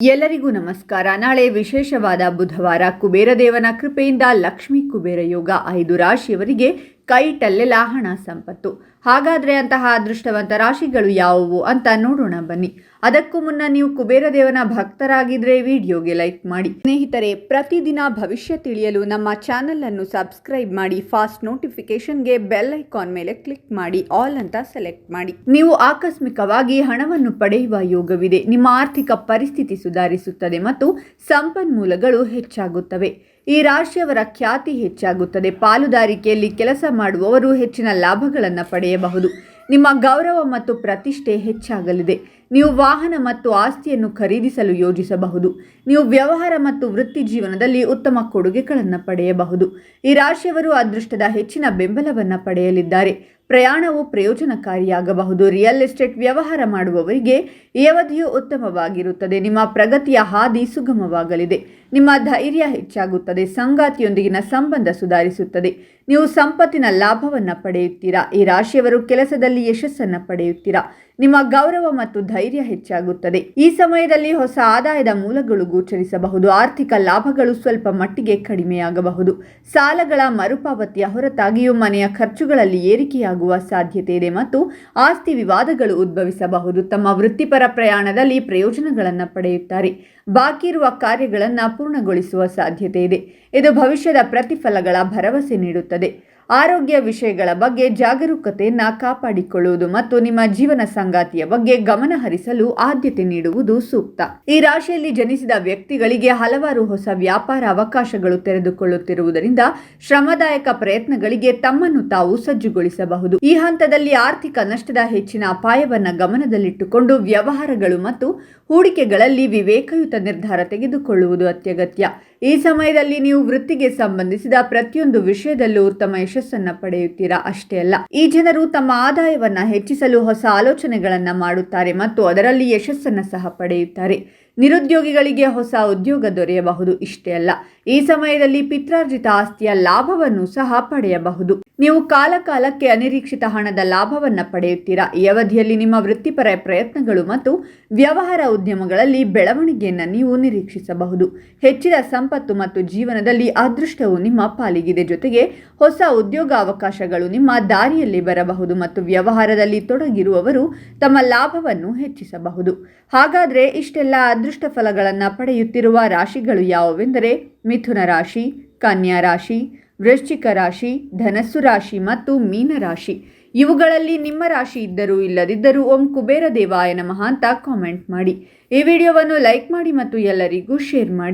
ಎಲ್ಲರಿಗೂ ನಮಸ್ಕಾರ. ನಾಳೆ ವಿಶೇಷವಾದ ಬುಧವಾರ. ಕುಬೇರ ದೇವನ ಕೃಪೆಯಿಂದ ಲಕ್ಷ್ಮೀ ಕುಬೇರ ಯೋಗ 5 ರಾಶಿಯವರಿಗೆ ಕೈಟಲ್ಲೆಲ್ಲ ಹಣ ಸಂಪತ್ತು. ಹಾಗಾದರೆ ಅಂತಹ ಅದೃಷ್ಟವಂತ ರಾಶಿಗಳು ಯಾವುವು ಅಂತ ನೋಡೋಣ ಬನ್ನಿ. ಅದಕ್ಕೂ ಮುನ್ನ ನೀವು ಕುಬೇರ ದೇವನ ಭಕ್ತರಾಗಿದ್ರೆ ವಿಡಿಯೋಗೆ ಲೈಕ್ ಮಾಡಿ. ಸ್ನೇಹಿತರೆ, ಪ್ರತಿದಿನ ಭವಿಷ್ಯ ತಿಳಿಯಲು ನಮ್ಮ ಚಾನೆಲ್ ಅನ್ನು ಸಬ್ಸ್ಕ್ರೈಬ್ ಮಾಡಿ. ಫಾಸ್ಟ್ ನೋಟಿಫಿಕೇಶನ್ಗೆ ಬೆಲ್ ಐಕಾನ್ ಮೇಲೆ ಕ್ಲಿಕ್ ಮಾಡಿ, ಆಲ್ ಅಂತ ಸೆಲೆಕ್ಟ್ ಮಾಡಿ. ನೀವು ಆಕಸ್ಮಿಕವಾಗಿ ಹಣವನ್ನು ಪಡೆಯುವ ಯೋಗವಿದೆ. ನಿಮ್ಮ ಆರ್ಥಿಕ ಪರಿಸ್ಥಿತಿ ಸುಧಾರಿಸುತ್ತದೆ ಮತ್ತು ಸಂಪನ್ಮೂಲಗಳು ಹೆಚ್ಚಾಗುತ್ತವೆ. ಈ ರಾಶಿಯವರ ಖ್ಯಾತಿ ಹೆಚ್ಚಾಗುತ್ತದೆ. ಪಾಲುದಾರಿಕೆಯಲ್ಲಿ ಕೆಲಸ ಮಾಡುವವರು ಹೆಚ್ಚಿನ ಲಾಭಗಳನ್ನು ಪಡೆಯಬಹುದು. ನಿಮ್ಮ ಗೌರವ ಮತ್ತು ಪ್ರತಿಷ್ಠೆ ಹೆಚ್ಚಾಗಲಿದೆ. ನೀವು ವಾಹನ ಮತ್ತು ಆಸ್ತಿಯನ್ನು ಖರೀದಿಸಲು ಯೋಜಿಸಬಹುದು. ನೀವು ವ್ಯವಹಾರ ಮತ್ತು ವೃತ್ತಿ ಜೀವನದಲ್ಲಿ ಉತ್ತಮ ಕೊಡುಗೆಗಳನ್ನು ಪಡೆಯಬಹುದು. ಈ ರಾಶಿಯವರು ಅದೃಷ್ಟದ ಹೆಚ್ಚಿನ ಬೆಂಬಲವನ್ನು ಪಡೆಯಲಿದ್ದಾರೆ. ಪ್ರಯಾಣವು ಪ್ರಯೋಜನಕಾರಿಯಾಗಬಹುದು. ರಿಯಲ್ ಎಸ್ಟೇಟ್ ವ್ಯವಹಾರ ಮಾಡುವವರಿಗೆ ಈ ಅವಧಿಯು ಉತ್ತಮವಾಗಿರುತ್ತದೆ. ನಿಮ್ಮ ಪ್ರಗತಿಯ ಹಾದಿ ಸುಗಮವಾಗಲಿದೆ. ನಿಮ್ಮ ಧೈರ್ಯ ಹೆಚ್ಚಾಗುತ್ತದೆ. ಸಂಗಾತಿಯೊಂದಿಗಿನ ಸಂಬಂಧ ಸುಧಾರಿಸುತ್ತದೆ. ನೀವು ಸಂಪತ್ತಿನ ಲಾಭವನ್ನು ಪಡೆಯುತ್ತೀರಾ. ಈ ರಾಶಿಯವರು ಕೆಲಸದಲ್ಲಿ ಯಶಸ್ಸನ್ನು ಪಡೆಯುತ್ತೀರಾ. ನಿಮ್ಮ ಗೌರವ ಮತ್ತು ಧೈರ್ಯ ಹೆಚ್ಚಾಗುತ್ತದೆ. ಈ ಸಮಯದಲ್ಲಿ ಹೊಸ ಆದಾಯದ ಮೂಲಗಳು ಗೋಚರಿಸಬಹುದು. ಆರ್ಥಿಕ ಲಾಭಗಳು ಸ್ವಲ್ಪ ಮಟ್ಟಿಗೆ ಕಡಿಮೆಯಾಗಬಹುದು. ಸಾಲಗಳ ಮರುಪಾವತಿಯ ಹೊರತಾಗಿಯೂ ಮನೆಯ ಖರ್ಚುಗಳಲ್ಲಿ ಏರಿಕೆಯಾಗುವ ಸಾಧ್ಯತೆ ಇದೆ ಮತ್ತು ಆಸ್ತಿ ವಿವಾದಗಳು ಉದ್ಭವಿಸಬಹುದು. ತಮ್ಮ ವೃತ್ತಿಪರ ಪ್ರಯಾಣದಲ್ಲಿ ಪ್ರಯೋಜನಗಳನ್ನು ಪಡೆಯುತ್ತಾರೆ. ಬಾಕಿ ಇರುವ ಕಾರ್ಯಗಳನ್ನು ಪೂರ್ಣಗೊಳಿಸುವ ಸಾಧ್ಯತೆ ಇದೆ. ಇದು ಭವಿಷ್ಯದ ಪ್ರತಿಫಲಗಳ ಭರವಸೆ ನೀಡುತ್ತದೆ. ಆರೋಗ್ಯ ವಿಷಯಗಳ ಬಗ್ಗೆ ಜಾಗರೂಕತೆಯನ್ನು ಕಾಪಾಡಿಕೊಳ್ಳುವುದು ಮತ್ತು ನಿಮ್ಮ ಜೀವನ ಸಂಗಾತಿಯ ಬಗ್ಗೆ ಗಮನ ಹರಿಸಲು ಆದ್ಯತೆ ನೀಡುವುದು ಸೂಕ್ತ. ಈ ರಾಶಿಯಲ್ಲಿ ಜನಿಸಿದ ವ್ಯಕ್ತಿಗಳಿಗೆ ಹಲವಾರು ಹೊಸ ವ್ಯಾಪಾರ ಅವಕಾಶಗಳು ತೆರೆದುಕೊಳ್ಳುತ್ತಿರುವುದರಿಂದ ಶ್ರಮದಾಯಕ ಪ್ರಯತ್ನಗಳಿಗೆ ತಮ್ಮನ್ನು ತಾವು ಸಜ್ಜುಗೊಳಿಸಬಹುದು. ಈ ಹಂತದಲ್ಲಿ ಆರ್ಥಿಕ ನಷ್ಟದ ಹೆಚ್ಚಿನ ಅಪಾಯವನ್ನು ಗಮನದಲ್ಲಿಟ್ಟುಕೊಂಡು ವ್ಯವಹಾರಗಳು ಮತ್ತು ಹೂಡಿಕೆಗಳಲ್ಲಿ ವಿವೇಕಯುತ ನಿರ್ಧಾರ ತೆಗೆದುಕೊಳ್ಳುವುದು ಅತ್ಯಗತ್ಯ. ಈ ಸಮಯದಲ್ಲಿ ನೀವು ವೃತ್ತಿಗೆ ಸಂಬಂಧಿಸಿದ ಪ್ರತಿಯೊಂದು ವಿಷಯದಲ್ಲೂ ಉತ್ತಮ ಯಶಸ್ಸನ್ನು ಪಡೆಯುತ್ತೀರಾ. ಅಷ್ಟೇ ಅಲ್ಲ, ಈ ಜನರು ತಮ್ಮ ಆದಾಯವನ್ನು ಹೆಚ್ಚಿಸಲು ಹೊಸ ಆಲೋಚನೆಗಳನ್ನು ಮಾಡುತ್ತಾರೆ ಮತ್ತು ಅದರಲ್ಲಿ ಯಶಸ್ಸನ್ನು ಸಹ ಪಡೆಯುತ್ತಾರೆ. ನಿರುದ್ಯೋಗಿಗಳಿಗೆ ಹೊಸ ಉದ್ಯೋಗ ದೊರೆಯಬಹುದು. ಇಷ್ಟೇ ಅಲ್ಲ, ಈ ಸಮಯದಲ್ಲಿ ಪಿತ್ರಾರ್ಜಿತ ಆಸ್ತಿಯ ಲಾಭವನ್ನು ಸಹ ಪಡೆಯಬಹುದು. ನೀವು ಕಾಲಕಾಲಕ್ಕೆ ಅನಿರೀಕ್ಷಿತ ಹಣದ ಲಾಭವನ್ನು ಪಡೆಯುತ್ತೀರಾ. ಈ ಅವಧಿಯಲ್ಲಿ ನಿಮ್ಮ ವೃತ್ತಿಪರ ಪ್ರಯತ್ನಗಳು ಮತ್ತು ವ್ಯವಹಾರ ಉದ್ಯಮಗಳಲ್ಲಿ ಬೆಳವಣಿಗೆಯನ್ನು ನೀವು ನಿರೀಕ್ಷಿಸಬಹುದು. ಹೆಚ್ಚಿನ ಸಂಪತ್ತು ಮತ್ತು ಜೀವನದಲ್ಲಿ ಅದೃಷ್ಟವು ನಿಮ್ಮ ಪಾಲಿಗಿದೆ. ಜೊತೆಗೆ ಹೊಸ ಉದ್ಯೋಗ ಅವಕಾಶಗಳು ನಿಮ್ಮ ದಾರಿಯಲ್ಲಿ ಬರಬಹುದು ಮತ್ತು ವ್ಯವಹಾರದಲ್ಲಿ ತೊಡಗಿರುವವರು ತಮ್ಮ ಲಾಭವನ್ನು ಹೆಚ್ಚಿಸಬಹುದು. ಹಾಗಾದರೆ ಇಷ್ಟೆಲ್ಲ ಅದೃಷ್ಟ ಫಲಗಳನ್ನು ಪಡೆಯುತ್ತಿರುವ ರಾಶಿಗಳು ಯಾವುವೆಂದರೆ ಮಿಥುನ ರಾಶಿ, ಕನ್ಯಾ ರಾಶಿ, ವೃಶ್ಚಿಕ ರಾಶಿ, ಧನಸ್ಸು ರಾಶಿ ಮತ್ತು ಮೀನ ರಾಶಿ. ಇವುಗಳಲ್ಲಿ ನಿಮ್ಮ ರಾಶಿ ಇದ್ದರೂ ಇಲ್ಲದಿದ್ದರೂ ಓಂ ಕುಬೇರ ದೇವಾಯ ನಮಃ ಅಂತ ಕಾಮೆಂಟ್ ಮಾಡಿ. ಈ ವಿಡಿಯೋವನ್ನು ಲೈಕ್ ಮಾಡಿ ಮತ್ತು ಎಲ್ಲರಿಗೂ ಶೇರ್ ಮಾಡಿ.